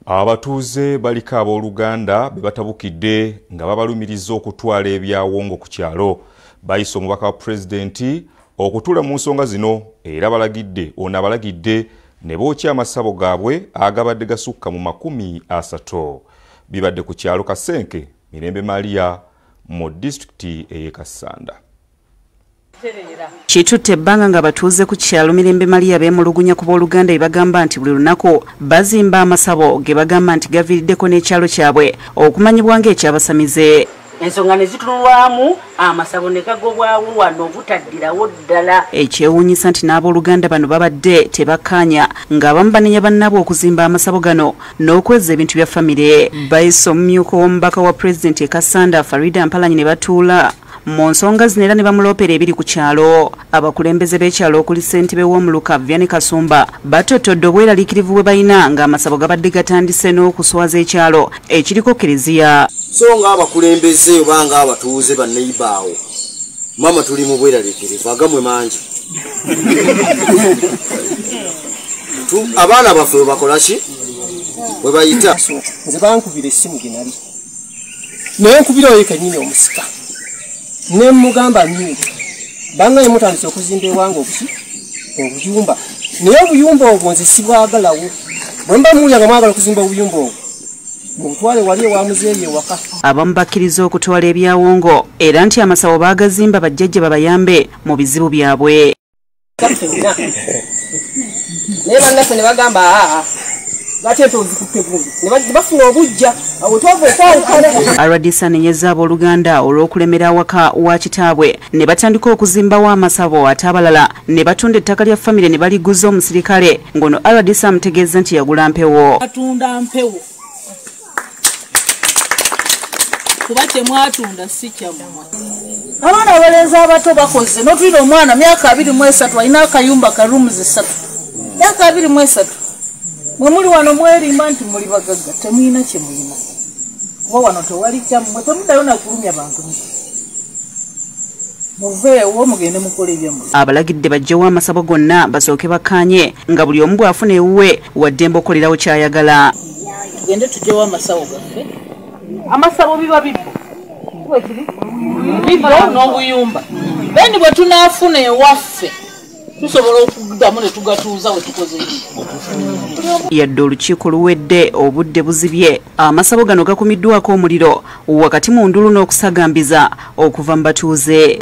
Abatuuze baliko abooluganda be batabukidde nga babalumiriza okutwala ebyawongo ku kyalo. Bayise omubaka wa pulezidenti okutuula mu nsonga zino era abalagidde ne bookya amasabo gaabwe agabadde gasukka mu 30. Bibadde ku kyalo Kasenke Mirembe Maria mu disitulikiti ey'e Kassanda. Kitutte ebbanga nga batuuze ku kyalo Mirembe Maria beemulugunya ku booluganda bagamba nti buli lunaku bazimba amasabo ge bagamba nti gaviiriddeko n'ekyalo kyabwe okumanyibwa ng'ekyabasamize. Ensonga ne zitulwamu amasabo ne gagobwawo wano obutaddirawo ddala. Ekyewuunyisa nti n'abooluganda bano babadde tebakkaanya ng'abamu banenya bannaabwe okuzimba amasabo gano n'okweza ebintu bya famire. Bayise omumyuka w'omubaka wa pulezidenti e Kassanda Farida Mpalanyi ne batuula mu nsonga zino era ne bamuloopera ebiri ku kyalo. Abakulembeze b'ekyalo okuli ssentebe w'omuluka Vianney Kasumba batotodde obweraliikirivu bwe balina ng'amasabo gabadde gatandise n'okuswaza ekyalo ekiriko kereziya. So nga abakulembeze oba nga abatuuze bannayibaawo mama tuli mu bweraliikirivu agamwe mangi. Abaana baffe we bakola ki we bayita nze bankubira essimu gye nali naye nkubira oyo kennyini omusika ne mugamba nnyo bangaye mutandise okuzimba ewange obuyumba naye obuyumba obwo nze sibwagalawo bwe mba muwulira nga mwagala okuzimba obuyumba obwo mutwale wali ewa muzeeyi ewaka. Abamu bakkiriza okutwala ebyawongo era nti amasabo baagazimba bajjajja babayambe mu bizibu byabwe. Naye bannaffe ne bagamba RDC anenyeza abooluganda olw'okulemera awaka wa kitaabwe ne batandika okuzimbawo amasabo ate abalala ne batunda ettaka lya famire ne baliguza omusirikale ng'ono RDC amutegeeza nti yagula mpewo. Atunda mpewo kuba temwatunda si kyammwe. Abaana abalenzi abato bakoze n'otulira omwana myaka 23 alina akayumba ka rooms 3 myaka 23 mwe muli wano mwerimba nti muli bagagga temulina kye mulina kuba wano tewali kyammwe temuddayo nakulumya bantu muveewo mugende mukole ebyammwe. Abalagidde bajjewo amasabo gonna basooke bakkaanye nga buli omu bw'afuna ewuwe waddembe okolerawo kyayagala. Tugende tujjewo amasabo gaffe. Amasabo biba bibbo n'obuyumba bendi bwe tunaafuna ewaffe tusobola okuddamu ne tugatuuza we tukoze yadde olukiiko luwedde obudde buzibye amasabo gano gakumiddwako omuliro wakati mu ndulu n'okusagambiza okuva mu batuuze.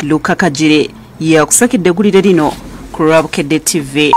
Luka Kajire yakusakidde eggulire lino ku Bukedde TV.